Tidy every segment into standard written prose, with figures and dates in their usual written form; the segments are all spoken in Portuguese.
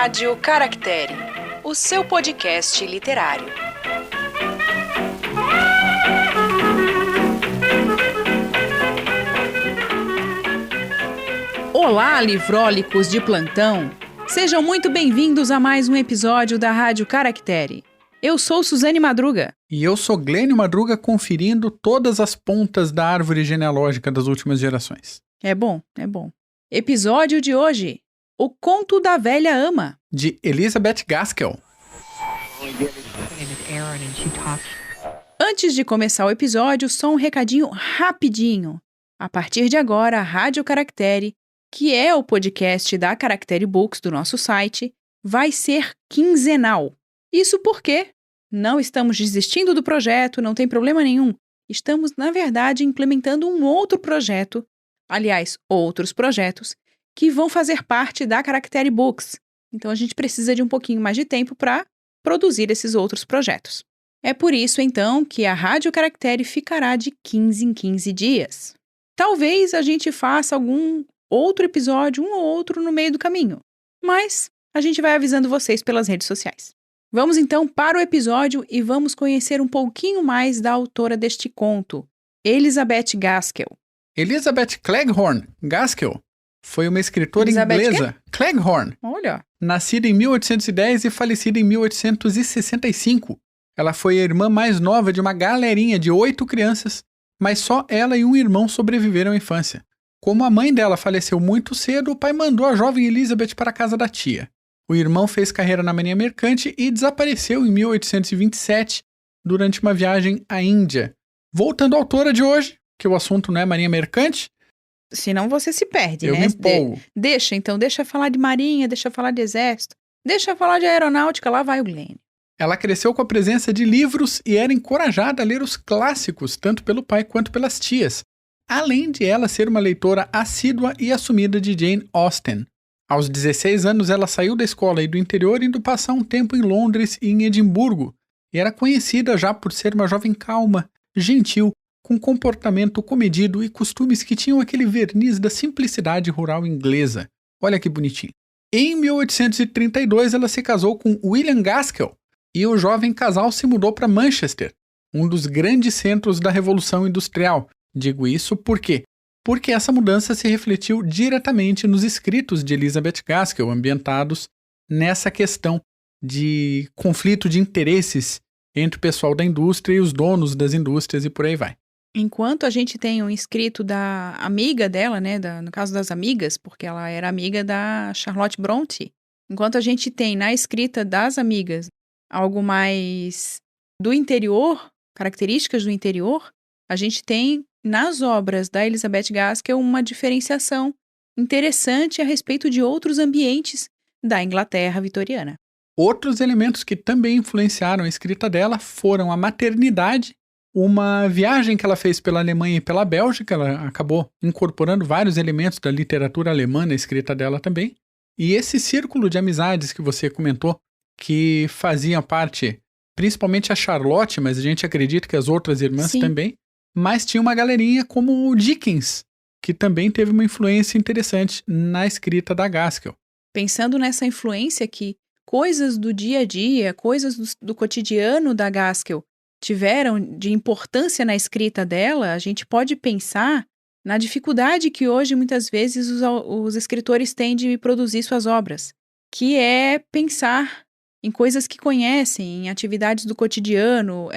Rádio Caractere, o seu podcast literário. Olá, livrólicos de plantão! Sejam muito bem-vindos a mais um episódio da Rádio Caractere. Eu sou Suzane Madruga. E eu sou Glênio Madruga, conferindo todas as pontas da árvore genealógica das últimas gerações. É bom, é bom. Episódio de hoje: O Conto da Velha Ama, de Elizabeth Gaskell. Antes de começar o episódio, só um recadinho rapidinho. A partir de agora, a Rádio Caractere, que é o podcast da Caractere Books do nosso site, vai ser quinzenal. Isso porque não estamos desistindo do projeto, não tem problema nenhum. Estamos, na verdade, implementando um outro projeto, aliás, outros projetos, que vão fazer parte da Caractere Books. Então, a gente precisa de um pouquinho mais de tempo para produzir esses outros projetos. É por isso, então, que a Rádio Caractere ficará de 15 em 15 dias. Talvez a gente faça algum outro episódio, um ou outro, no meio do caminho. Mas a gente vai avisando vocês pelas redes sociais. Vamos, então, para o episódio e vamos conhecer um pouquinho mais da autora deste conto, Elizabeth Gaskell. Elizabeth Cleghorn Gaskell foi uma escritora inglesa. Cleghorn. Olha. Nascida em 1810 e falecida em 1865. Ela foi a irmã mais nova de uma galerinha de 8 crianças, mas só ela e um irmão sobreviveram à infância. Como a mãe dela faleceu muito cedo, o pai mandou a jovem Elizabeth para a casa da tia. O irmão fez carreira na marinha mercante e desapareceu em 1827 durante uma viagem à Índia. Voltando à autora de hoje, que o assunto não é marinha mercante. Senão você se perde, eu né? me empolgo. Deixa falar de marinha, deixa falar de exército, deixa falar de aeronáutica, lá vai o Glenn. Ela cresceu com a presença de livros e era encorajada a ler os clássicos, tanto pelo pai quanto pelas tias, além de ela ser uma leitora assídua e assumida de Jane Austen. Aos 16 anos, ela saiu da escola e do interior, indo passar um tempo em Londres e em Edimburgo, e era conhecida já por ser uma jovem calma, gentil, com comportamento comedido e costumes que tinham aquele verniz da simplicidade rural inglesa. Olha que bonitinho. Em 1832, ela se casou com William Gaskell, e o jovem casal se mudou para Manchester, um dos grandes centros da Revolução Industrial. Digo isso por quê? Porque essa mudança se refletiu diretamente nos escritos de Elizabeth Gaskell, ambientados nessa questão de conflito de interesses entre o pessoal da indústria e os donos das indústrias e por aí vai. Enquanto a gente tem um escrito da amiga dela, né, no caso das amigas, porque ela era amiga da Charlotte Brontë, enquanto a gente tem na escrita das amigas algo mais do interior, características do interior, a gente tem nas obras da Elizabeth Gaskell uma diferenciação interessante a respeito de outros ambientes da Inglaterra vitoriana. Outros elementos que também influenciaram a escrita dela foram a maternidade, uma viagem que ela fez pela Alemanha e pela Bélgica, ela acabou incorporando vários elementos da literatura alemã na escrita dela também, e esse círculo de amizades que você comentou, que faziam parte, principalmente a Charlotte, mas a gente acredita que as outras irmãs Sim. também, mas tinha uma galerinha como o Dickens, que também teve uma influência interessante na escrita da Gaskell. Pensando nessa influência que coisas do dia a dia, coisas do cotidiano da Gaskell tiveram de importância na escrita dela, a gente pode pensar na dificuldade que hoje muitas vezes os escritores têm de produzir suas obras, que é pensar em coisas que conhecem, em atividades do cotidiano,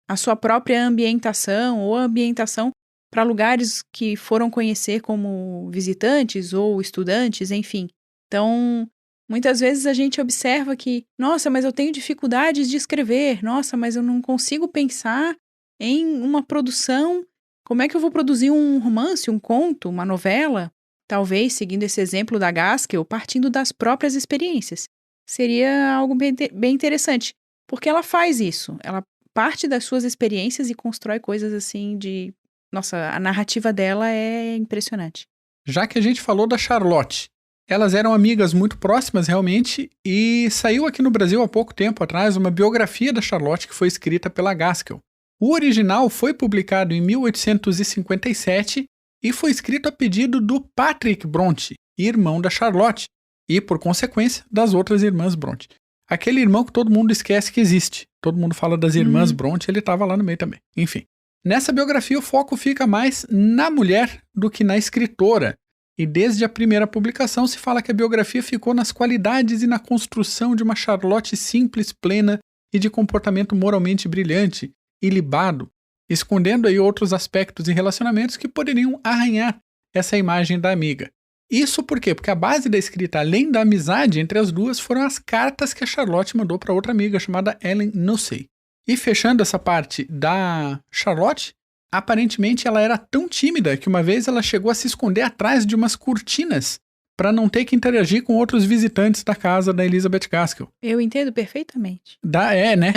a sua própria ambientação ou a ambientação para lugares que foram conhecer como visitantes ou estudantes, enfim. Então, muitas vezes a gente observa que, nossa, mas eu tenho dificuldades de escrever, nossa, mas eu não consigo pensar em uma produção, como é que eu vou produzir um romance, um conto, uma novela? Talvez, seguindo esse exemplo da Gaskell, partindo das próprias experiências. Seria algo bem interessante, porque ela faz isso, ela parte das suas experiências e constrói coisas assim de... Nossa, a narrativa dela é impressionante. Já que a gente falou da Charlotte, elas eram amigas muito próximas realmente e saiu aqui no Brasil há pouco tempo atrás uma biografia da Charlotte que foi escrita pela Gaskell. O original foi publicado em 1857 e foi escrito a pedido do Patrick Brontë, irmão da Charlotte, e, por consequência, das outras irmãs Bronte. Aquele irmão que todo mundo esquece que existe. Todo mundo fala das irmãs Bronte, ele estava lá no meio também. Enfim, nessa biografia o foco fica mais na mulher do que na escritora. E desde a primeira publicação se fala que a biografia ficou nas qualidades e na construção de uma Charlotte simples, plena e de comportamento moralmente brilhante, ilibado, escondendo aí outros aspectos e relacionamentos que poderiam arranhar essa imagem da amiga. Isso por quê? Porque a base da escrita, além da amizade entre as duas, foram as cartas que a Charlotte mandou para outra amiga chamada Ellen Nussey. E fechando essa parte da Charlotte, aparentemente ela era tão tímida que uma vez ela chegou a se esconder atrás de umas cortinas para não ter que interagir com outros visitantes da casa da Elizabeth Gaskell. Eu entendo perfeitamente. Né?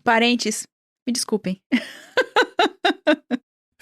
Parentes, me desculpem.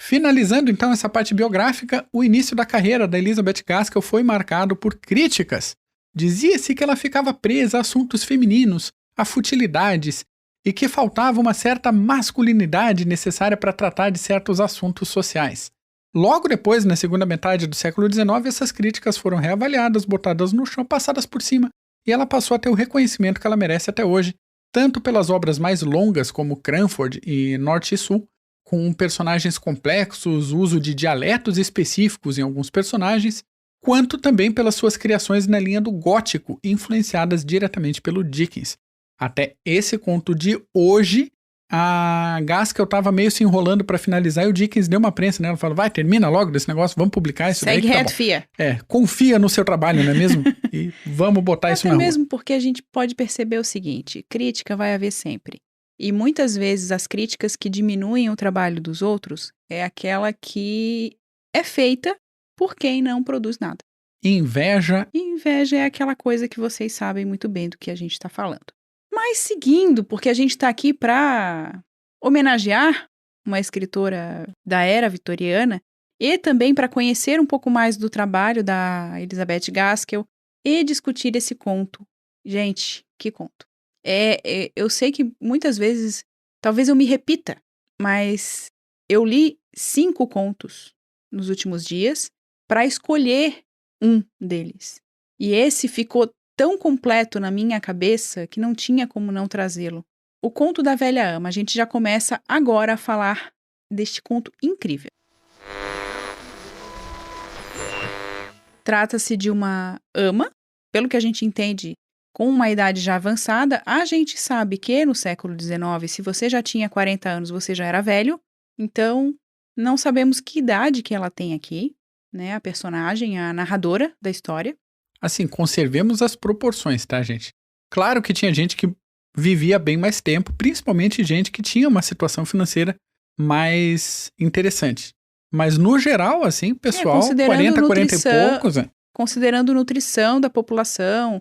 Finalizando então essa parte biográfica, o início da carreira da Elizabeth Gaskell foi marcado por críticas. Dizia-se que ela ficava presa a assuntos femininos, a futilidades, e que faltava uma certa masculinidade necessária para tratar de certos assuntos sociais. Logo depois, na segunda metade do século XIX, essas críticas foram reavaliadas, botadas no chão, passadas por cima, e ela passou a ter o reconhecimento que ela merece até hoje, tanto pelas obras mais longas como Cranford e Norte e Sul, com personagens complexos, uso de dialetos específicos em alguns personagens, quanto também pelas suas criações na linha do gótico, influenciadas diretamente pelo Dickens. Até esse conto de hoje, a Gaskell estava meio se enrolando para finalizar e o Dickens deu uma prensa nela, falou, vai, termina logo desse negócio, vamos publicar isso daí. Segue reto, fia. Confia no seu trabalho, não é mesmo? E vamos botar isso na rua. Até mesmo porque a gente pode perceber o seguinte, crítica vai haver sempre. E muitas vezes as críticas que diminuem o trabalho dos outros é aquela que é feita por quem não produz nada. Inveja. Inveja é aquela coisa que vocês sabem muito bem do que a gente está falando. Mas seguindo, porque a gente está aqui para homenagear uma escritora da era vitoriana e também para conhecer um pouco mais do trabalho da Elizabeth Gaskell e discutir esse conto. Gente, que conto. Eu sei que muitas vezes, talvez eu me repita, mas eu li 5 contos nos últimos dias para escolher um deles. E esse ficou tão completo na minha cabeça que não tinha como não trazê-lo. O Conto da Velha Ama. A gente já começa agora a falar deste conto incrível. Trata-se de uma ama, pelo que a gente entende, com uma idade já avançada. A gente sabe que no século XIX, se você já tinha 40 anos, você já era velho. Então, não sabemos que idade que ela tem aqui, né? A personagem, a narradora da história. Assim, conservemos as proporções, tá, gente? Claro que tinha gente que vivia bem mais tempo, principalmente gente que tinha uma situação financeira mais interessante. Mas, no geral, assim, pessoal, 40, 40 e poucos... Considerando nutrição da população,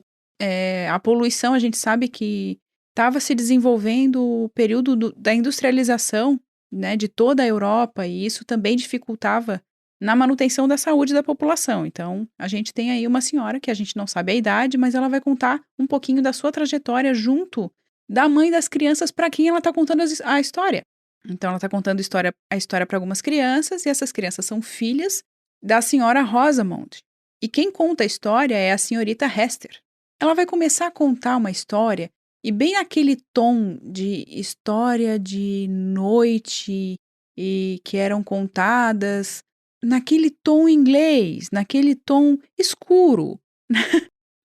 a poluição, a gente sabe que estava se desenvolvendo o período da industrialização, né, de toda a Europa, e isso também dificultava na manutenção da saúde da população. Então, a gente tem aí uma senhora que a gente não sabe a idade, mas ela vai contar um pouquinho da sua trajetória junto da mãe das crianças para quem ela está contando a história. Então, ela está contando a história para algumas crianças, e essas crianças são filhas da senhora Rosamond. E quem conta a história é a senhorita Hester. Ela vai começar a contar uma história, e bem naquele tom de história de noite e que eram contadas naquele tom inglês, naquele tom escuro,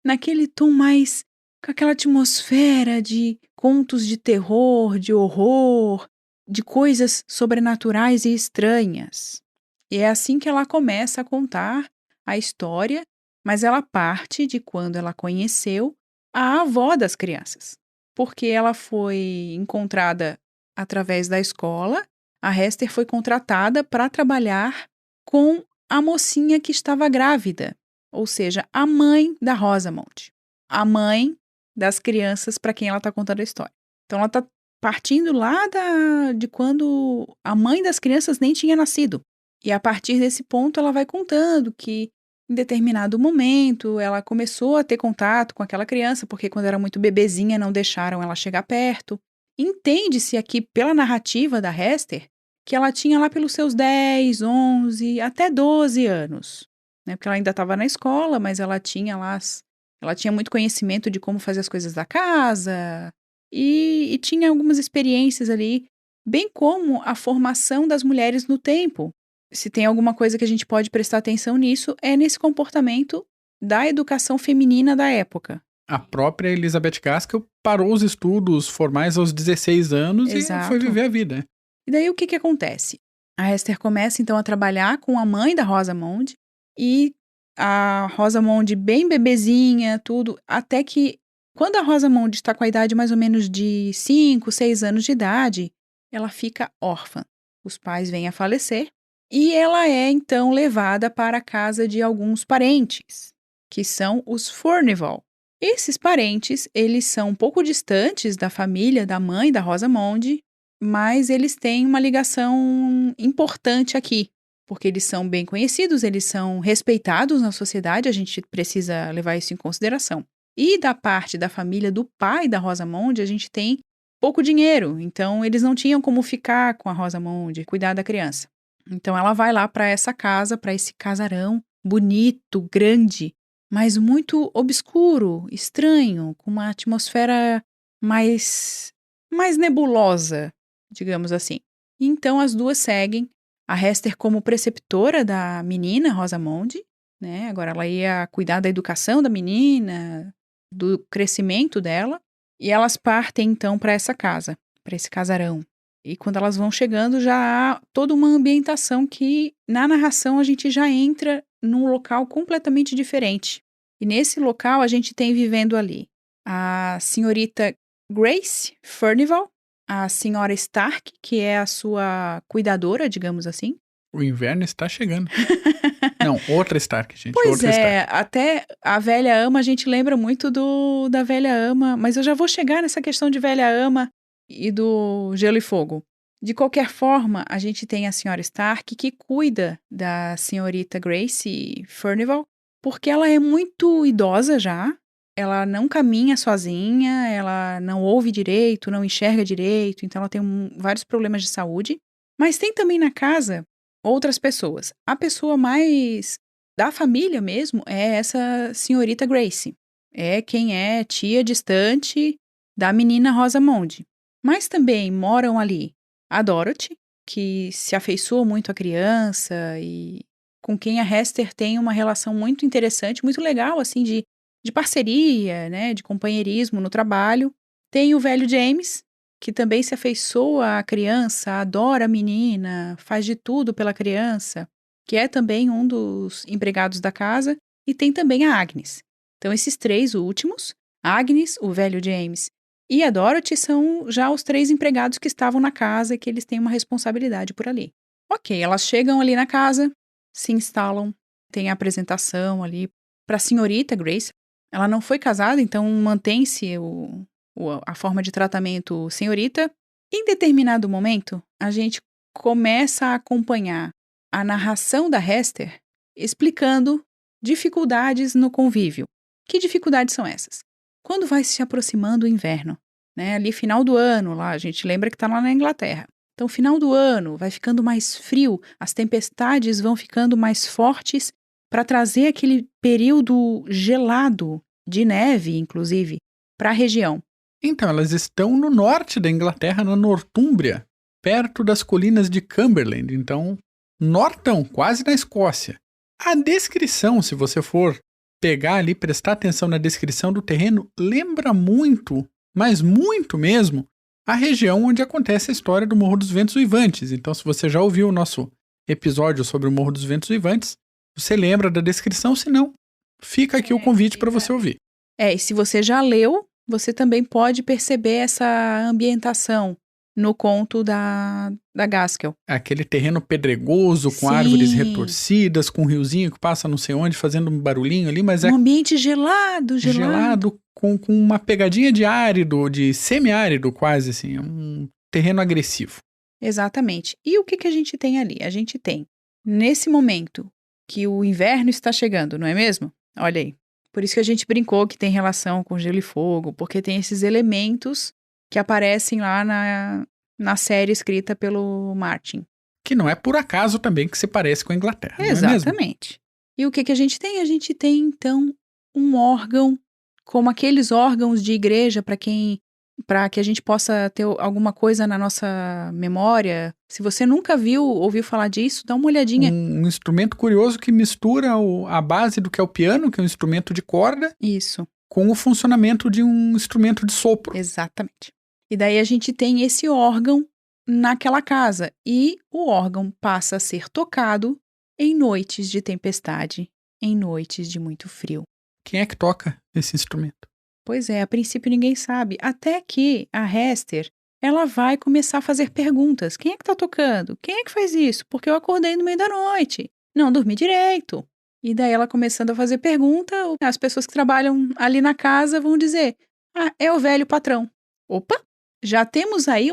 naquele tom mais com aquela atmosfera de contos de terror, de horror, de coisas sobrenaturais e estranhas. E é assim que ela começa a contar a história, mas ela parte de quando ela conheceu a avó das crianças, porque ela foi encontrada através da escola. A Hester foi contratada para trabalhar com a mocinha que estava grávida, ou seja, a mãe da Rosamond, a mãe das crianças para quem ela está contando a história. Então ela está partindo lá de quando a mãe das crianças nem tinha nascido. E a partir desse ponto ela vai contando que em determinado momento ela começou a ter contato com aquela criança, porque quando era muito bebezinha não deixaram ela chegar perto. Entende-se aqui pela narrativa da Hester que ela tinha lá pelos seus 10, 11, até 12 anos. né? Porque ela ainda estava na escola, mas ela tinha ela tinha muito conhecimento de como fazer as coisas da casa e tinha algumas experiências ali, bem como a formação das mulheres no tempo. Se tem alguma coisa que a gente pode prestar atenção nisso, é nesse comportamento da educação feminina da época. A própria Elizabeth Gaskell parou os estudos formais aos 16 anos e foi Exato. viver a vida. E daí o que acontece? A Esther começa então a trabalhar com a mãe da Rosamond e a Rosamond bem bebezinha, tudo, até que quando a Rosamond está com a idade mais ou menos de 5, 6 anos de idade, ela fica órfã. Os pais vêm a falecer e ela é então levada para a casa de alguns parentes, que são os Furnival. Esses parentes, eles são um pouco distantes da família da mãe da Rosamond, mas eles têm uma ligação importante aqui, porque eles são bem conhecidos, eles são respeitados na sociedade, a gente precisa levar isso em consideração. E da parte da família do pai da Rosamond, a gente tem pouco dinheiro, então eles não tinham como ficar com a Rosamond, cuidar da criança. Então ela vai lá para essa casa, para esse casarão bonito, grande, mas muito obscuro, estranho, com uma atmosfera mais nebulosa, digamos assim. Então as duas seguem, a Hester como preceptora da menina Rosamond, né? Agora ela ia cuidar da educação da menina, do crescimento dela, e elas partem então para essa casa, para esse casarão. E quando elas vão chegando já há toda uma ambientação que na narração a gente já entra num local completamente diferente. E nesse local a gente tem vivendo ali a senhorita Grace Furnival, a senhora Stark, que é a sua cuidadora, digamos assim. O inverno está chegando. Não, outra Stark, gente. Pois outra é, Stark. até a velha ama a gente lembra muito da velha ama, mas eu já vou chegar nessa questão de velha ama e do Gelo e Fogo. De qualquer forma, a gente tem a senhora Stark que cuida da senhorita Grace Furnival, porque ela é muito idosa já, ela não caminha sozinha, ela não ouve direito, não enxerga direito, então ela tem vários problemas de saúde. Mas tem também na casa outras pessoas. A pessoa mais da família mesmo é essa senhorita Grace. É quem é tia distante da menina Rosamond. Mas também moram ali a Dorothy, que se afeiçoa muito à criança e com quem a Hester tem uma relação muito interessante, muito legal, assim, de parceria, né, de companheirismo no trabalho. Tem o velho James, que também se afeiçoa à criança, adora a menina, faz de tudo pela criança, que é também um dos empregados da casa, e tem também a Agnes. Então, esses três últimos, Agnes, o velho James e a Dorothy, são já os três empregados que estavam na casa e que eles têm uma responsabilidade por ali. Ok, elas chegam ali na casa, se instalam, tem a apresentação ali para a senhorita Grace. Ela não foi casada, então mantém-se a forma de tratamento senhorita. Em determinado momento, a gente começa a acompanhar a narração da Hester explicando dificuldades no convívio. Que dificuldades são essas? Quando vai se aproximando o inverno, né? Ali final do ano, lá a gente lembra que está lá na Inglaterra. Então, final do ano, vai ficando mais frio, as tempestades vão ficando mais fortes para trazer aquele período gelado, de neve, inclusive, para a região. Então, elas estão no norte da Inglaterra, na Nortúmbria, perto das colinas de Cumberland. Então, nortão, quase na Escócia. A descrição, se você for pegar ali, prestar atenção na descrição do terreno, lembra muito, mas muito mesmo, a região onde acontece a história do Morro dos Ventos Uivantes. Então, se você já ouviu o nosso episódio sobre o Morro dos Ventos Uivantes, você lembra da descrição, se não, fica aqui o convite para você ouvir. E se você já leu, você também pode perceber essa ambientação no conto da Gaskell. Aquele terreno pedregoso, com árvores retorcidas, com um riozinho que passa não sei onde, fazendo um barulhinho ali, mas um ambiente gelado. Gelado, com uma pegadinha de árido, de semiárido quase, assim, um terreno agressivo. Exatamente. E o que a gente tem ali? A gente tem, nesse momento, que o inverno está chegando, não é mesmo? Olha aí. Por isso que a gente brincou que tem relação com Gelo e Fogo, porque tem esses elementos que aparecem lá na série escrita pelo Martin. Que não é por acaso também que se parece com a Inglaterra, Exatamente. não é mesmo? E o que que a gente tem? A gente tem, então, um órgão, como aqueles órgãos de igreja para que a gente possa ter alguma coisa na nossa memória. Se você nunca ouviu falar disso, dá uma olhadinha. Um instrumento curioso que mistura a base do que é o piano, que é um instrumento de corda, Isso, com o funcionamento de um instrumento de sopro. exatamente. E daí a gente tem esse órgão naquela casa. E o órgão passa a ser tocado em noites de tempestade, em noites de muito frio. Quem é que toca esse instrumento? Pois é, a princípio ninguém sabe, até que a Hester, ela vai começar a fazer perguntas. Quem é que tá tocando? Quem é que faz isso? Porque eu acordei no meio da noite, não dormi direito. E daí ela começando a fazer pergunta, as pessoas que trabalham ali na casa vão dizer, é o velho patrão. Opa, já temos aí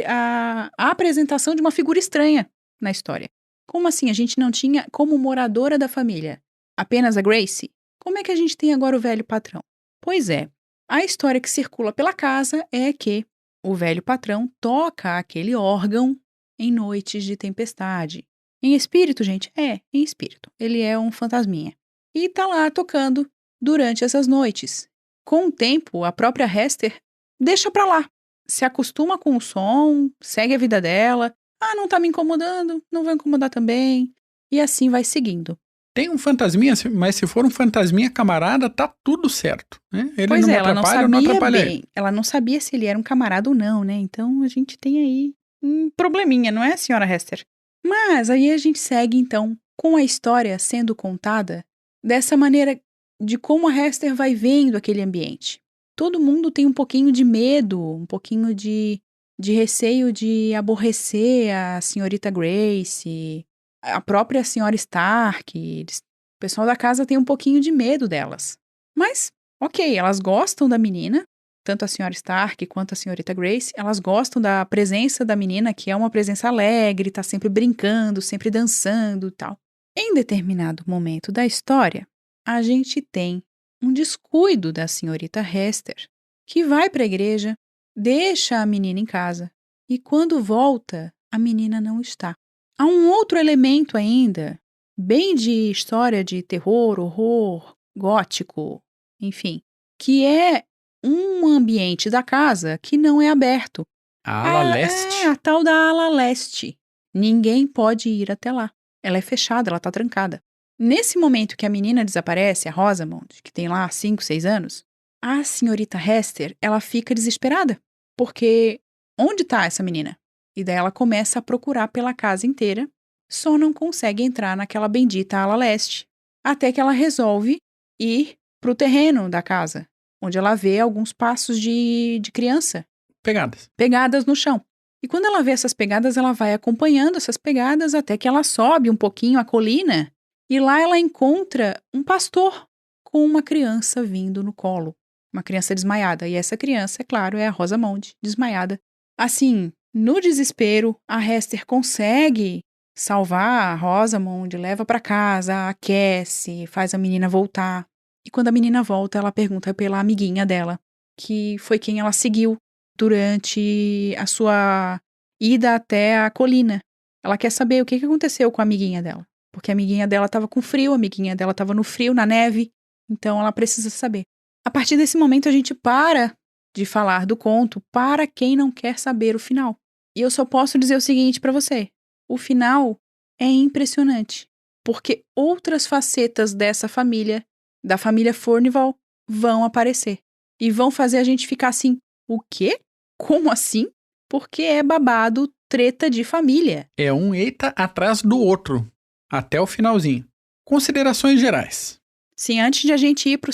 a apresentação de uma figura estranha na história. Como assim? A gente não tinha como moradora da família apenas a Gracie? Como é que a gente tem agora o velho patrão? Pois é, a história que circula pela casa é que o velho patrão toca aquele órgão em noites de tempestade. Em espírito, gente? Em espírito. Ele é um fantasminha. E tá lá tocando durante essas noites. Com o tempo, a própria Hester deixa pra lá. Se acostuma com o som, segue a vida dela. Não tá me incomodando, não vai incomodar também. E assim vai seguindo. Tem um fantasminha, mas se for um fantasminha camarada, tá tudo certo. Né? Ele Pois não me ela não atrapalha, eu não sabia atrapalho bem. ele. Ela não sabia se ele era um camarada ou não, né? Então a gente tem aí um probleminha, não é, senhora Hester? Mas aí a gente segue, então, com a história sendo contada dessa maneira de como a Hester vai vendo aquele ambiente. Todo mundo tem um pouquinho de medo, um pouquinho de receio de aborrecer a senhorita Grace, a própria senhora Stark. O pessoal da casa tem um pouquinho de medo delas. Mas, ok, elas gostam da menina, tanto a senhora Stark quanto a senhorita Grace, elas gostam da presença da menina, que é uma presença alegre, tá sempre brincando, sempre dançando e tal. Em determinado momento da história, a gente tem um descuido da senhorita Hester, que vai para a igreja, deixa a menina em casa, e quando volta, a menina não está. Há um outro elemento ainda, bem de história de terror, horror, gótico, enfim, que é um ambiente da casa que não é aberto. A ala leste. A tal da ala leste. Ninguém pode ir até lá. Ela é fechada, ela está trancada. Nesse momento que a menina desaparece, a Rosamond, que tem lá 5, 6 anos, a senhorita Hester, ela fica desesperada. Porque onde está essa menina? E daí ela começa a procurar pela casa inteira, só não consegue entrar naquela bendita ala leste. Até que ela resolve ir para o terreno da casa, onde ela vê alguns passos de criança. Pegadas no chão. E quando ela vê essas pegadas, ela vai acompanhando essas pegadas até que ela sobe um pouquinho a colina e lá ela encontra um pastor com uma criança vindo no colo. Uma criança desmaiada. E essa criança, é claro, é a Rosamond, desmaiada. Assim, no desespero, a Hester consegue salvar a Rosamond, leva para casa, aquece, faz a menina voltar. E quando a menina volta, ela pergunta pela amiguinha dela, que foi quem ela seguiu durante a sua ida até a colina. Ela quer saber o que aconteceu com a amiguinha dela. Porque a amiguinha dela estava com frio, a amiguinha dela estava no frio, na neve. Então ela precisa saber. A partir desse momento a gente para de falar do conto para quem não quer saber o final. E eu só posso dizer o seguinte para você. O final é impressionante. Porque outras facetas dessa família, da família Furnival, vão aparecer. E vão fazer a gente ficar assim, o quê? Como assim? Porque é babado, treta de família. É um eita atrás do outro, até o finalzinho. Considerações gerais. Sim, antes de a gente ir para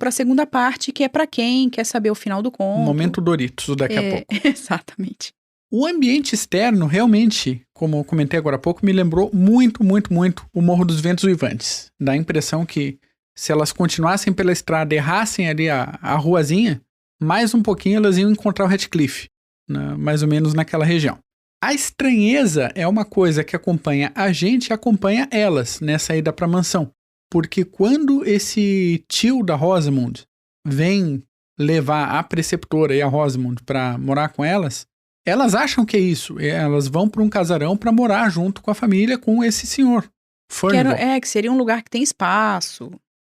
a segunda parte, que é para quem quer saber o final do conto. Momento Doritos, daqui a pouco. Exatamente. O ambiente externo, realmente, como eu comentei agora há pouco, me lembrou muito, muito, muito o Morro dos Ventos Uivantes. Dá a impressão que se elas continuassem pela estrada, errassem ali a ruazinha, mais um pouquinho elas iam encontrar o Ratcliffe, mais ou menos naquela região. A estranheza é uma coisa que acompanha a gente e acompanha elas nessa ida para a mansão. Porque quando esse tio da Rosamond vem levar a preceptora e a Rosamond para morar com elas acham que é isso. Elas vão para um casarão para morar junto com a família, com esse senhor, Furnival. Que seria um lugar que tem espaço.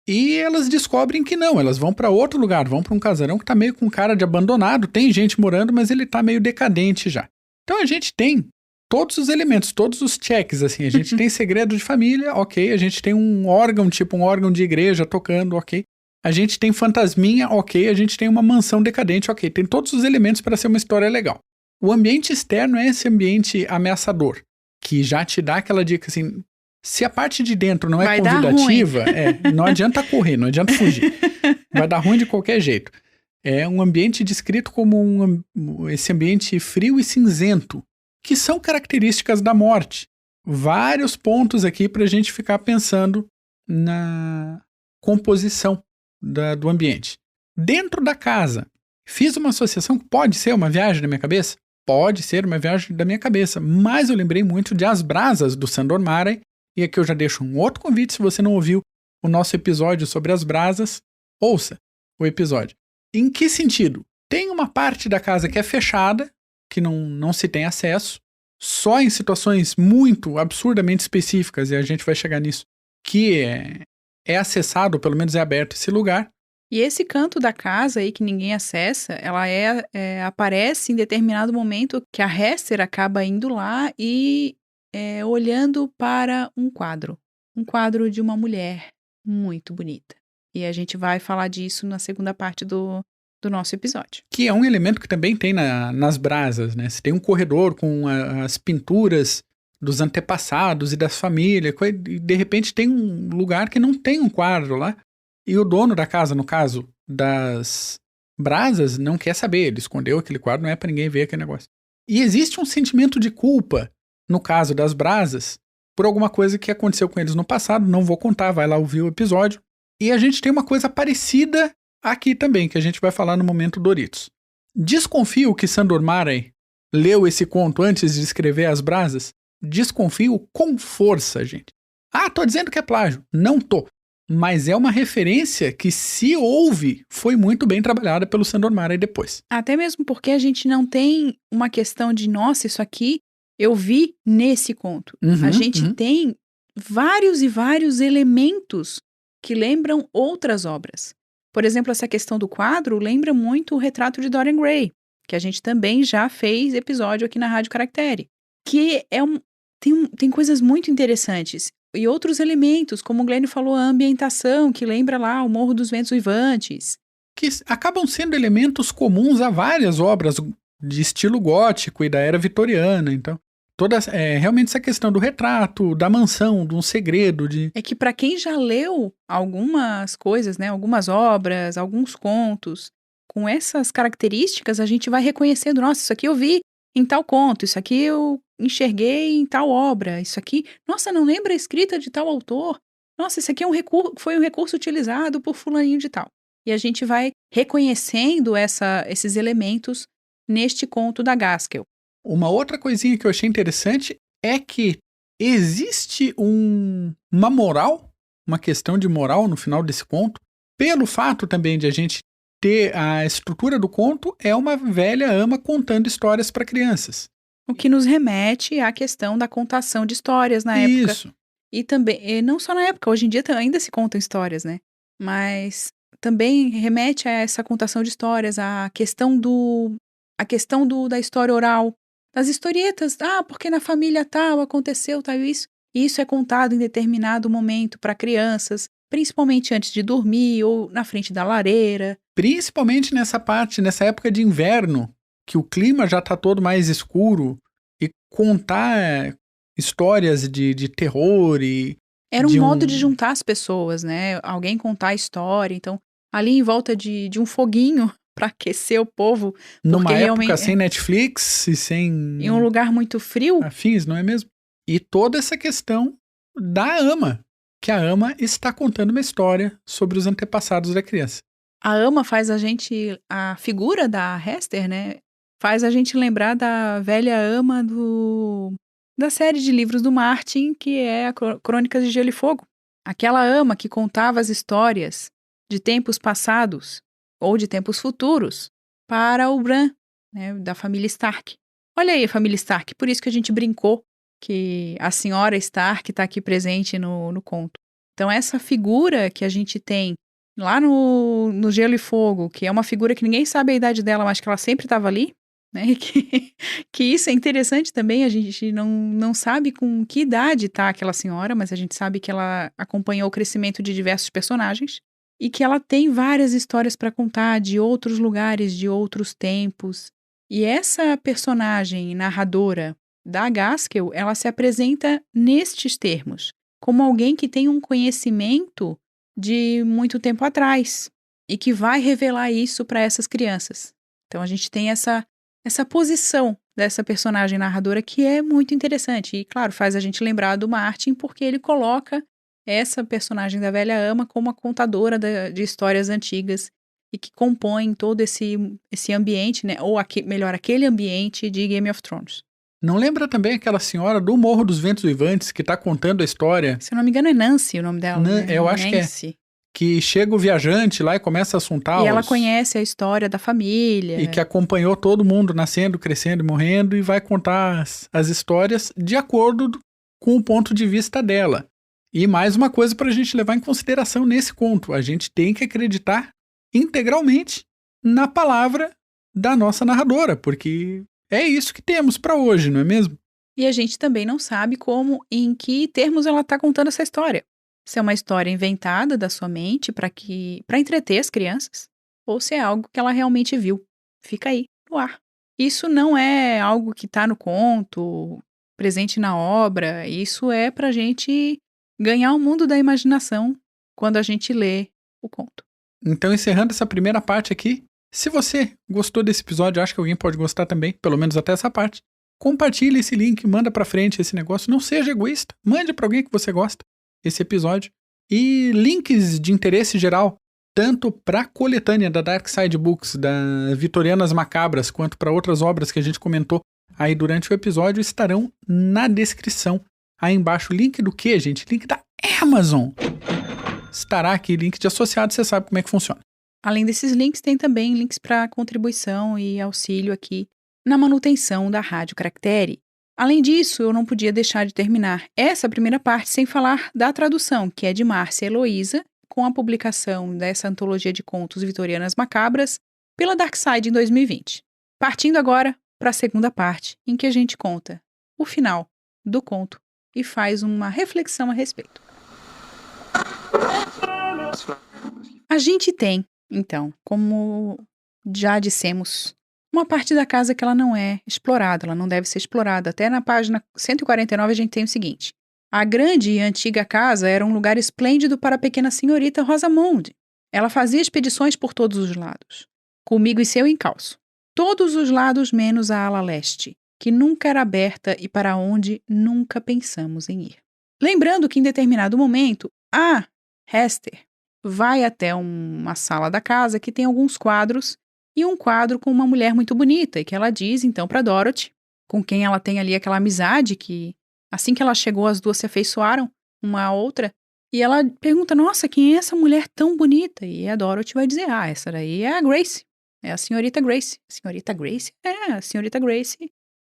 E elas descobrem que não, elas vão pra outro lugar, vão pra um casarão que tá meio com cara de abandonado, tem gente morando, mas ele tá meio decadente já. Então a gente tem todos os elementos, todos os checks, assim, a gente tem segredo de família, ok, a gente tem um órgão, tipo um órgão de igreja tocando, ok. A gente tem fantasminha, ok, a gente tem uma mansão decadente, ok, tem todos os elementos para ser uma história legal. O ambiente externo é esse ambiente ameaçador, que já te dá aquela dica, assim, se a parte de dentro não é Vai dar convidativa, não adianta correr, não adianta fugir. Vai dar ruim de qualquer jeito. É um ambiente descrito como esse ambiente frio e cinzento, que são características da morte. Vários pontos aqui para a gente ficar pensando na composição do ambiente. Dentro da casa, fiz uma associação que pode ser uma viagem da minha cabeça? Pode ser uma viagem da minha cabeça, mas eu lembrei muito de As Brasas, do Sandor Márai, e aqui eu já deixo um outro convite, se você não ouviu o nosso episódio sobre as brasas, ouça o episódio. Em que sentido? Tem uma parte da casa que é fechada, que não se tem acesso, só em situações muito absurdamente específicas, e a gente vai chegar nisso, que é acessado, ou pelo menos é aberto esse lugar. E esse canto da casa aí que ninguém acessa, ela aparece em determinado momento que a Hester acaba indo lá e olhando para um quadro de uma mulher muito bonita. E a gente vai falar disso na segunda parte do nosso episódio. Que é um elemento que também tem nas brasas, né? Você tem um corredor com as pinturas dos antepassados e das famílias, e de repente tem um lugar que não tem um quadro lá, e o dono da casa, no caso das brasas, não quer saber, ele escondeu aquele quadro, não é pra ninguém ver aquele negócio. E existe um sentimento de culpa, no caso das brasas, por alguma coisa que aconteceu com eles no passado, não vou contar, vai lá ouvir o episódio. E a gente tem uma coisa parecida aqui também, que a gente vai falar no momento Doritos. Desconfio que Sandor Márai leu esse conto antes de escrever As Brasas. Desconfio com força, gente. Ah, tô dizendo que é plágio. Não tô. Mas é uma referência que, se houve, foi muito bem trabalhada pelo Sandor Márai depois. Até mesmo porque a gente não tem uma questão de, nossa, isso aqui eu vi nesse conto. A gente tem vários e vários elementos que lembram outras obras. Por exemplo, essa questão do quadro lembra muito o retrato de Dorian Gray, que a gente também já fez episódio aqui na Rádio Caractere, que tem coisas muito interessantes. E outros elementos, como o Glenn falou, a ambientação, que lembra lá o Morro dos Ventos Uivantes. Que acabam sendo elementos comuns a várias obras de estilo gótico e da era vitoriana. Então, realmente essa questão do retrato, da mansão, de um segredo. É que para quem já leu algumas coisas, né, algumas obras, alguns contos, com essas características, a gente vai reconhecendo, nossa, isso aqui eu vi em tal conto, isso aqui eu enxerguei em tal obra, isso aqui, nossa, não lembra a escrita de tal autor, nossa, isso aqui foi um recurso utilizado por fulaninho de tal. E a gente vai reconhecendo esses elementos neste conto da Gaskell. Uma outra coisinha que eu achei interessante é que existe uma moral, uma questão de moral no final desse conto, pelo fato também de a gente ter a estrutura do conto, é uma velha ama contando histórias para crianças. O que nos remete à questão da contação de histórias na época. Isso. E também, não só na época, hoje em dia ainda se contam histórias, né? Mas também remete a essa contação de histórias, a questão da história oral, das historietas. Ah, porque na família tal aconteceu tal isso. E isso é contado em determinado momento para crianças, principalmente antes de dormir ou na frente da lareira. Principalmente nessa época de inverno, que o clima já está todo mais escuro, e contar histórias de terror e... Era um modo de juntar as pessoas, né? Alguém contar a história, então ali em volta de um foguinho para aquecer o povo. Numa época sem Netflix e sem... Em um lugar muito frio. Afins, não é mesmo? E toda essa questão da ama, que a ama está contando uma história sobre os antepassados da criança. A ama faz a figura da Hester, né? Faz a gente lembrar da velha ama da série de livros do Martin, que é a Crônicas de Gelo e Fogo. Aquela ama que contava as histórias de tempos passados ou de tempos futuros para o Bran, né, da família Stark. Olha aí a família Stark, por isso que a gente brincou que a senhora Stark está aqui presente no conto. Então, essa figura que a gente tem lá no Gelo e Fogo, que é uma figura que ninguém sabe a idade dela, mas que ela sempre estava ali, né? E que isso é interessante também, a gente não sabe com que idade está aquela senhora, mas a gente sabe que ela acompanhou o crescimento de diversos personagens e que ela tem várias histórias para contar de outros lugares, de outros tempos. E essa personagem narradora da Gaskell, ela se apresenta nestes termos, como alguém que tem um conhecimento de muito tempo atrás e que vai revelar isso para essas crianças. Então a gente tem essa posição dessa personagem narradora que é muito interessante e, claro, faz a gente lembrar do Martin porque ele coloca essa personagem da velha ama como a contadora de histórias antigas e que compõe todo esse ambiente, né? Ou melhor, aquele ambiente de Game of Thrones. Não lembra também aquela senhora do Morro dos Ventos Vivantes que tá contando a história? Se eu não me engano é Nancy o nome dela, né? Eu acho Nancy. que é. Que chega o viajante lá e começa a assuntar E ela conhece a história da família. E que acompanhou todo mundo nascendo, crescendo e morrendo e vai contar as histórias de acordo com o ponto de vista dela. E mais uma coisa para a gente levar em consideração nesse conto. A gente tem que acreditar integralmente na palavra da nossa narradora, porque é isso que temos para hoje, não é mesmo? E a gente também não sabe em que termos ela está contando essa história. Se é uma história inventada da sua mente para entreter as crianças, ou se é algo que ela realmente viu. Fica aí, no ar. Isso não é algo que está no conto, presente na obra. Isso é para a gente ganhar o mundo da imaginação quando a gente lê o conto. Então, encerrando essa primeira parte aqui, se você gostou desse episódio, acha que alguém pode gostar também, pelo menos até essa parte, compartilhe esse link, manda pra frente esse negócio, não seja egoísta, mande pra alguém que você gosta esse episódio. E links de interesse geral, tanto pra coletânea da Dark Side Books, da Vitorianas Macabras, quanto para outras obras que a gente comentou aí durante o episódio, estarão na descrição. Aí embaixo, link do quê, gente? Link da Amazon. Estará aqui, link de associado, você sabe como é que funciona. Além desses links, tem também links para contribuição e auxílio aqui na manutenção da Rádio Caractere. Além disso, eu não podia deixar de terminar essa primeira parte sem falar da tradução, que é de Márcia Heloísa, com a publicação dessa antologia de contos Vitorianas Macabras pela Darkside em 2020. Partindo agora para a segunda parte, em que a gente conta o final do conto e faz uma reflexão a respeito. A gente tem, então, como já dissemos, uma parte da casa que ela não é explorada, ela não deve ser explorada. Até na página 149 a gente tem o seguinte: a grande e antiga casa era um lugar esplêndido para a pequena senhorita Rosamond. Ela fazia expedições por todos os lados, comigo e seu encalço. Todos os lados menos a ala leste, que nunca era aberta e para onde nunca pensamos em ir. Lembrando que em determinado momento, a Hester vai até uma sala da casa que tem alguns quadros e um quadro com uma mulher muito bonita e que ela diz então para Dorothy, com quem ela tem ali aquela amizade que assim que ela chegou as duas se afeiçoaram uma à outra e ela pergunta, nossa, quem é essa mulher tão bonita? E a Dorothy vai dizer, essa daí é a Grace, é a senhorita Grace. Senhorita Grace? É, a senhorita Grace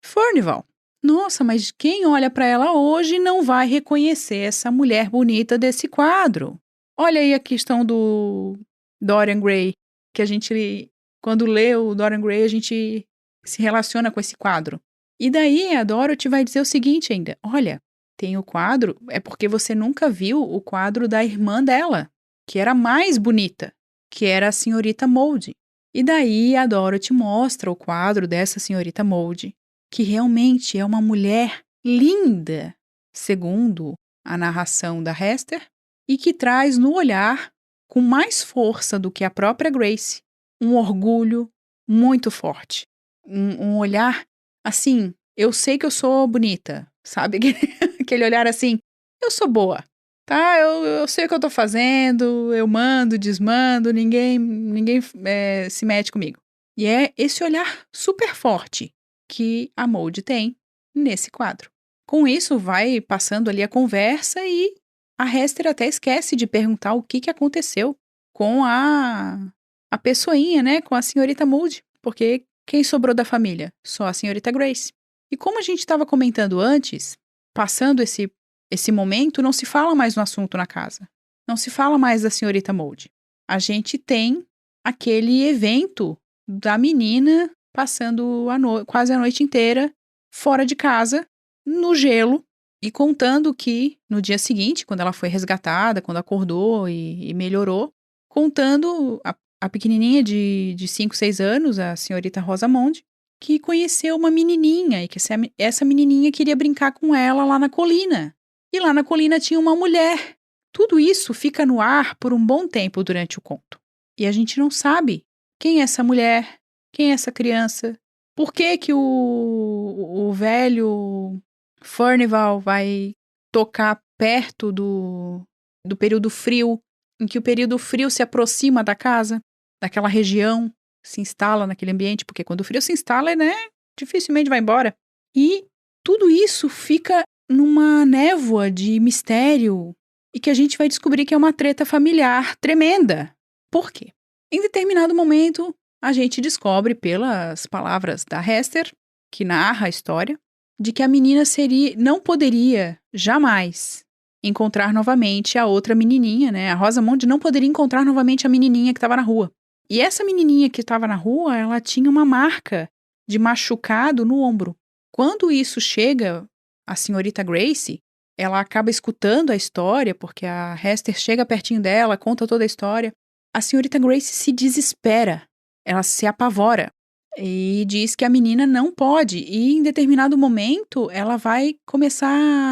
Furnival. Nossa, mas quem olha para ela hoje não vai reconhecer essa mulher bonita desse quadro. Olha aí a questão do Dorian Gray, que a gente, quando lê o Dorian Gray, a gente se relaciona com esse quadro. E daí a Dorothy vai dizer o seguinte ainda, olha, tem o quadro, é porque você nunca viu o quadro da irmã dela, que era mais bonita, que era a senhorita Mould. E daí a Dorothy mostra o quadro dessa senhorita Mould, que realmente é uma mulher linda, segundo a narração da Hester, e que traz no olhar, com mais força do que a própria Grace, um orgulho muito forte. Um olhar, assim, eu sei que eu sou bonita, sabe? Aquele olhar assim, eu sou boa, tá? Eu sei o que eu tô fazendo, eu mando, desmando, ninguém se mete comigo. E é esse olhar super forte que a Mould tem nesse quadro. Com isso, vai passando ali a conversa e a Hester até esquece de perguntar o que aconteceu com a pessoinha, né? Com a senhorita Mould, porque quem sobrou da família? Só a senhorita Grace. E como a gente estava comentando antes, passando esse momento, não se fala mais no assunto na casa. Não se fala mais da senhorita Mold. A gente tem aquele evento da menina passando quase a noite inteira fora de casa, no gelo, e contando que no dia seguinte, quando ela foi resgatada, quando acordou e melhorou, contando a pequenininha de 5, 6 anos, a senhorita Rosamond, que conheceu uma menininha e que essa menininha queria brincar com ela lá na colina. E lá na colina tinha uma mulher. Tudo isso fica no ar por um bom tempo durante o conto. E a gente não sabe quem é essa mulher, quem é essa criança, por que o velho Furnival vai tocar perto do período frio, em que o período frio se aproxima da casa, daquela região, se instala naquele ambiente, porque quando o frio se instala, né, dificilmente vai embora. E tudo isso fica numa névoa de mistério e que a gente vai descobrir que é uma treta familiar tremenda. Por quê? Em determinado momento, a gente descobre pelas palavras da Hester, que narra a história, de que a menina não poderia jamais encontrar novamente a outra menininha, né? A Rosamond não poderia encontrar novamente a menininha que estava na rua. E essa menininha que estava na rua, ela tinha uma marca de machucado no ombro. Quando isso chega à senhorita Grace, ela acaba escutando a história, porque a Hester chega pertinho dela, conta toda a história. A senhorita Grace se desespera, ela se apavora e diz que a menina não pode. E em determinado momento, ela vai começar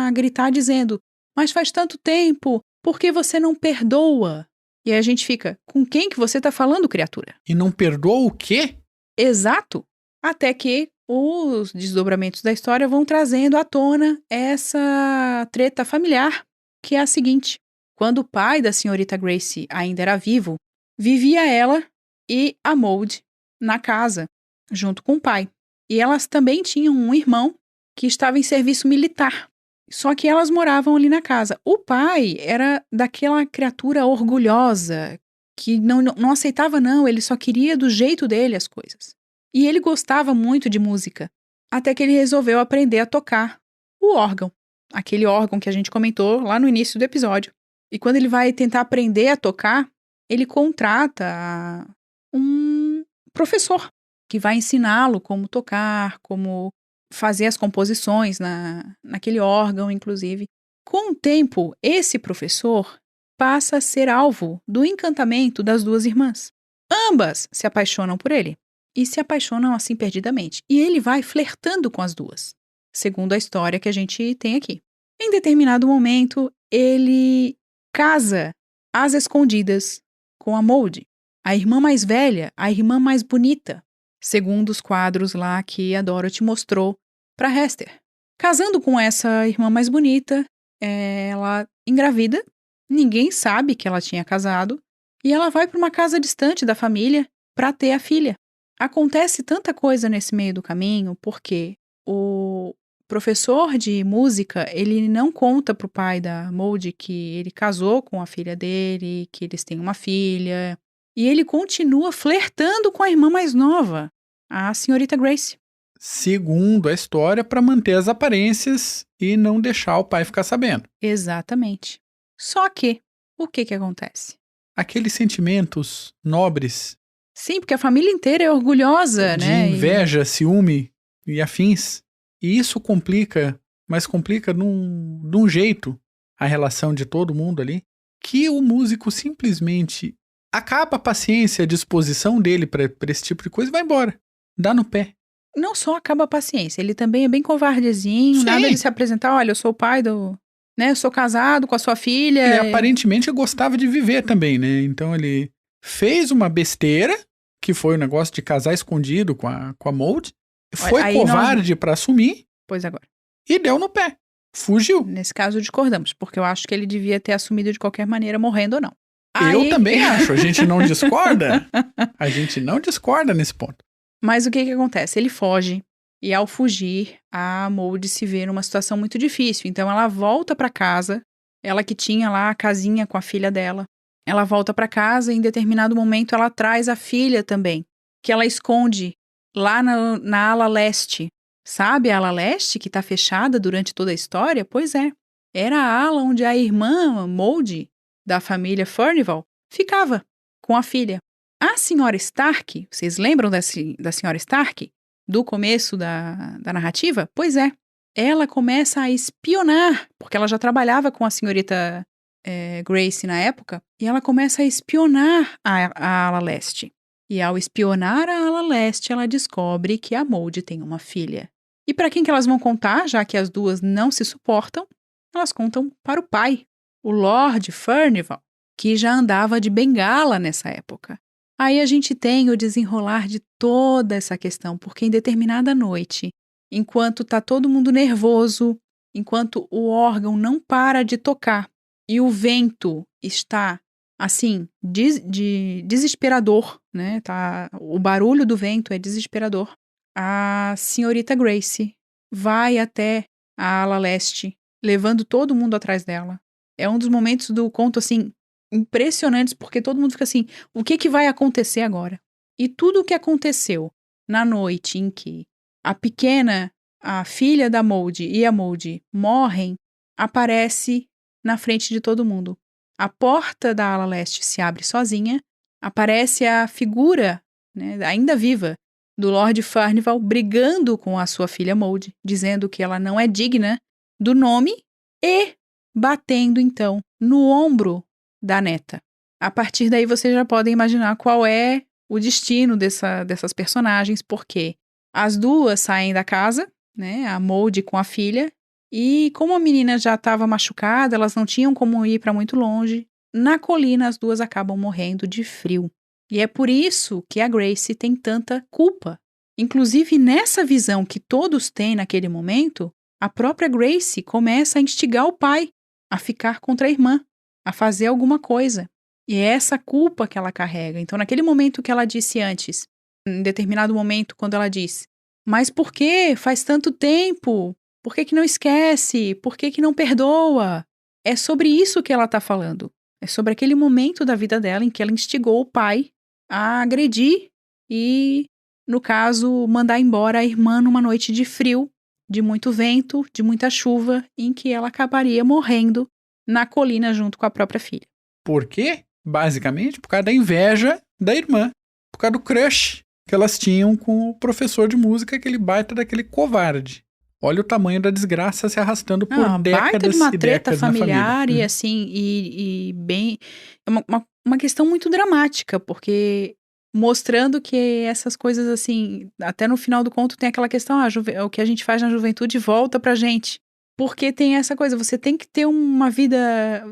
a gritar dizendo: "Mas faz tanto tempo, por que você não perdoa?" E aí a gente fica: com quem que você tá falando, criatura? E não perdoa o quê? Exato. Até que os desdobramentos da história vão trazendo à tona essa treta familiar, que é a seguinte: quando o pai da senhorita Grace ainda era vivo, vivia ela e a Maud na casa, junto com o pai. E elas também tinham um irmão que estava em serviço militar. Só que elas moravam ali na casa. O pai era daquela criatura orgulhosa, que não aceitava não, ele só queria do jeito dele as coisas. E ele gostava muito de música, até que ele resolveu aprender a tocar o órgão. Aquele órgão que a gente comentou lá no início do episódio. E quando ele vai tentar aprender a tocar, ele contrata um professor que vai ensiná-lo como tocar, como fazer as composições naquele órgão, inclusive. Com o tempo, esse professor passa a ser alvo do encantamento das duas irmãs. Ambas se apaixonam por ele e se apaixonam assim perdidamente. E ele vai flertando com as duas, segundo a história que a gente tem aqui. Em determinado momento, ele casa às escondidas com a Maud, a irmã mais velha, a irmã mais bonita, segundo os quadros lá que a Dorothy mostrou para Hester. Casando com essa irmã mais bonita, ela engravida, ninguém sabe que ela tinha casado, e ela vai para uma casa distante da família para ter a filha. Acontece tanta coisa nesse meio do caminho, porque o professor de música, ele não conta pro pai da Maud que ele casou com a filha dele, que eles têm uma filha, e ele continua flertando com a irmã mais nova, a senhorita Grace. Segundo a história, para manter as aparências e não deixar o pai ficar sabendo. Exatamente. Só que, o que acontece? Aqueles sentimentos nobres. Sim, porque a família inteira é orgulhosa, de né? inveja, ciúme e afins. E isso complica, mas complica num jeito a relação de todo mundo ali, que o músico simplesmente acaba a paciência, a disposição dele para esse tipo de coisa e vai embora. Dá no pé. Não só acaba a paciência, ele também é bem covardezinho, Sim. Nada de se apresentar, olha, eu sou o pai do... né, eu sou casado com a sua filha. Ele aparentemente gostava de viver também, né? Então ele fez uma besteira, que foi o negócio de casar escondido com a Maud, foi covarde pra assumir. Pois agora. E deu no pé. Fugiu. Nesse caso discordamos, porque eu acho que ele devia ter assumido de qualquer maneira, morrendo ou não. Eu também acho, a gente não discorda. A gente não discorda nesse ponto. Mas o que acontece? Ele foge, e ao fugir, a Maud se vê numa situação muito difícil. Então ela volta pra casa, ela que tinha lá a casinha com a filha dela. Ela volta pra casa e em determinado momento ela traz a filha também, que ela esconde lá na ala leste Sabe a ala leste que está fechada durante toda a história? Pois é, era a ala onde a irmã Maud, da família Furnival, ficava com a filha. A senhora Stark, vocês lembram da senhora Stark? Do começo da narrativa? Pois é, ela começa a espionar, porque ela já trabalhava com a senhorita Grace na época, e ela começa a espionar a ala leste. E ao espionar a ala leste, ela descobre que a Maud tem uma filha. E para quem que elas vão contar, já que as duas não se suportam? Elas contam para o pai, o Lord Furnival, que já andava de bengala nessa época. Aí a gente tem o desenrolar de toda essa questão, porque em determinada noite, enquanto está todo mundo nervoso, enquanto o órgão não para de tocar e o vento está, assim, desesperador, né? O barulho do vento é desesperador. A senhorita Grace vai até a ala leste, levando todo mundo atrás dela. É um dos momentos do conto, assim, impressionantes, porque todo mundo fica assim, o que vai acontecer agora? E tudo o que aconteceu na noite em que a pequena, a filha da Maud e a Maud morrem, aparece na frente de todo mundo. A porta da ala leste se abre sozinha, aparece a figura, né, ainda viva, do Lord Furnival brigando com a sua filha Maud, dizendo que ela não é digna do nome e batendo, então, no ombro da neta. A partir daí vocês já podem imaginar qual é o destino dessas personagens, porque as duas saem da casa, né, a Maud com a filha, e como a menina já estava machucada, elas não tinham como ir para muito longe, na colina as duas acabam morrendo de frio. E é por isso que a Grace tem tanta culpa. Inclusive, nessa visão que todos têm naquele momento, a própria Grace começa a instigar o pai a ficar contra a irmã, a fazer alguma coisa. E é essa culpa que ela carrega. Então, naquele momento que ela disse antes, em determinado momento, quando ela diz, mas por que faz tanto tempo? Por que não esquece? Por que não perdoa? É sobre isso que ela está falando. É sobre aquele momento da vida dela em que ela instigou o pai a agredir e, no caso, mandar embora a irmã numa noite de frio, de muito vento, de muita chuva, em que ela acabaria morrendo na colina junto com a própria filha. Por quê? Basicamente, por causa da inveja da irmã. Por causa do crush que elas tinham com o professor de música, aquele baita daquele covarde. Olha o tamanho da desgraça se arrastando por décadas baita de uma e treta décadas familiar e assim, e bem... É uma questão muito dramática, porque mostrando que essas coisas assim, até no final do conto tem aquela questão, o que a gente faz na juventude volta pra gente. Porque tem essa coisa, você tem que ter uma vida,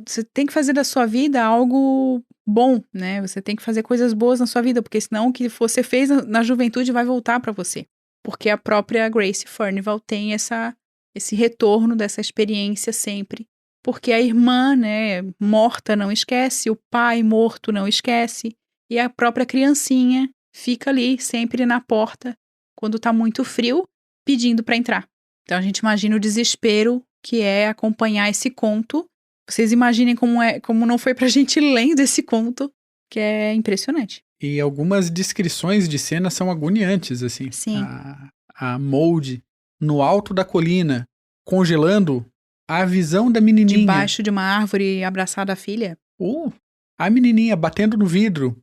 você tem que fazer da sua vida algo bom, né? Você tem que fazer coisas boas na sua vida, porque senão o que você fez na juventude vai voltar pra você. Porque a própria Grace Furnival tem esse retorno dessa experiência sempre. Porque a irmã, né, morta não esquece, o pai morto não esquece, e a própria criancinha fica ali sempre na porta, quando tá muito frio, pedindo para entrar. Então a gente imagina o desespero que é acompanhar esse conto. Vocês imaginem como não foi pra gente lendo esse conto, que é impressionante. E algumas descrições de cena são agoniantes, assim. Sim. A Maud no alto da colina, congelando, a visão da menininha. Debaixo de uma árvore abraçada à filha. A menininha batendo no vidro.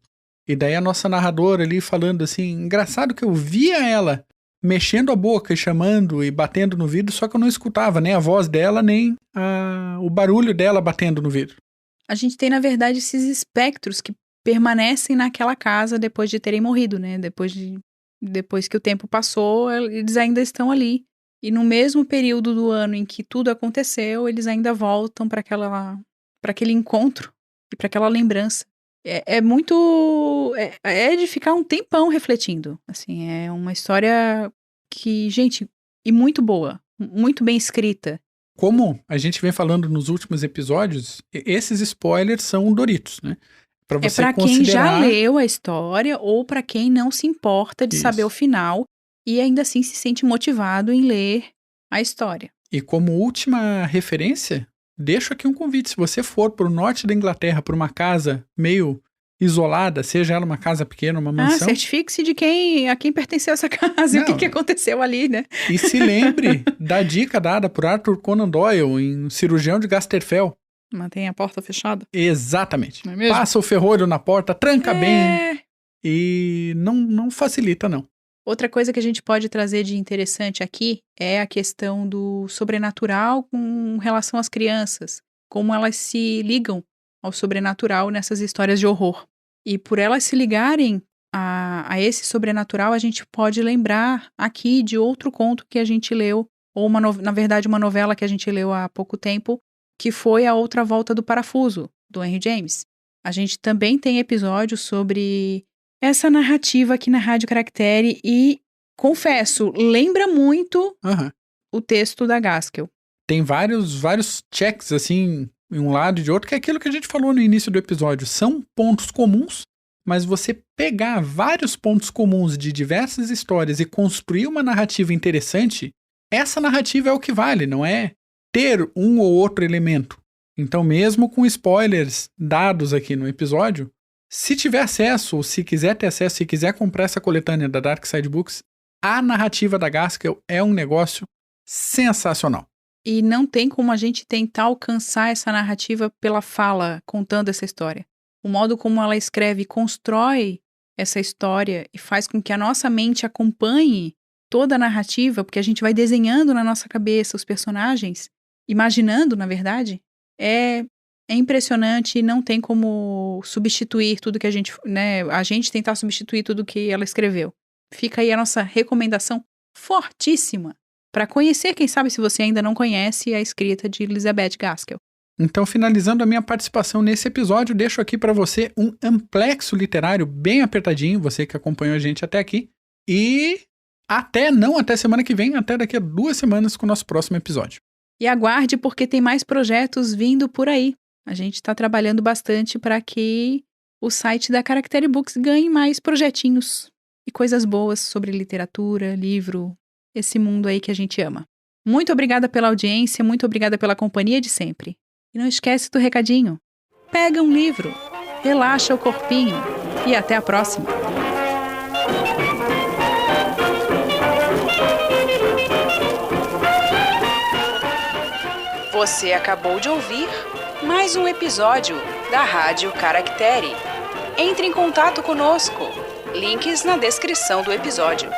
E daí a nossa narradora ali falando assim, engraçado que eu via ela mexendo a boca e chamando e batendo no vidro, só que eu não escutava nem a voz dela, nem o barulho dela batendo no vidro. A gente tem, na verdade, esses espectros que permanecem naquela casa depois de terem morrido, né? Depois que o tempo passou, eles ainda estão ali. E no mesmo período do ano em que tudo aconteceu, eles ainda voltam para aquele encontro e para aquela lembrança. É muito... É de ficar um tempão refletindo. Assim, é uma história que, gente, e muito boa. Muito bem escrita. Como a gente vem falando nos últimos episódios, esses spoilers são Doritos, né? Pra você pra quem já leu a história ou para quem não se importa de saber o final e ainda assim se sente motivado em ler a história. E como última referência, deixo aqui um convite. Se você for pro norte da Inglaterra, por uma casa meio isolada, seja ela uma casa pequena, uma mansão. Certifique-se de a quem pertenceu essa casa e o que aconteceu ali, né? E se lembre da dica dada por Arthur Conan Doyle em Cirurgião de Gasterfell. Mantenha a porta fechada. Exatamente. Não é mesmo? Passa o ferrolho na porta, tranca bem e não facilita, não. Outra coisa que a gente pode trazer de interessante aqui é a questão do sobrenatural com relação às crianças. Como elas se ligam ao sobrenatural nessas histórias de horror. E por elas se ligarem a esse sobrenatural, a gente pode lembrar aqui de outro conto que a gente leu, ou na verdade uma novela que a gente leu há pouco tempo, que foi A Outra Volta do Parafuso, do Henry James. A gente também tem episódios sobre essa narrativa aqui na Rádio Caractere e, confesso, lembra muito o texto da Gaskell. Tem vários checks, assim, em um lado e de outro, que é aquilo que a gente falou no início do episódio. São pontos comuns, mas você pegar vários pontos comuns de diversas histórias e construir uma narrativa interessante, essa narrativa é o que vale, não é ter um ou outro elemento. Então, mesmo com spoilers dados aqui no episódio, se tiver acesso, ou se quiser ter acesso, se quiser comprar essa coletânea da Dark Side Books, a narrativa da Gaskell é um negócio sensacional. E não tem como a gente tentar alcançar essa narrativa pela fala, contando essa história. O modo como ela escreve e constrói essa história e faz com que a nossa mente acompanhe toda a narrativa, porque a gente vai desenhando na nossa cabeça os personagens, imaginando, na verdade, é impressionante e não tem como substituir tudo que a gente tentar substituir tudo que ela escreveu. Fica aí a nossa recomendação fortíssima para conhecer, quem sabe se você ainda não conhece, a escrita de Elizabeth Gaskell. Então, finalizando a minha participação nesse episódio, deixo aqui para você um amplexo literário bem apertadinho, você que acompanhou a gente até aqui. E até semana que vem, até daqui a 2 semanas com o nosso próximo episódio. E aguarde, porque tem mais projetos vindo por aí. A gente está trabalhando bastante para que o site da Caractere Books ganhe mais projetinhos e coisas boas sobre literatura, livro, esse mundo aí que a gente ama. Muito obrigada pela audiência, muito obrigada pela companhia de sempre. E não esquece do recadinho. Pega um livro, relaxa o corpinho e até a próxima. Você acabou de ouvir mais um episódio da Rádio Caractere. Entre em contato conosco. Links na descrição do episódio.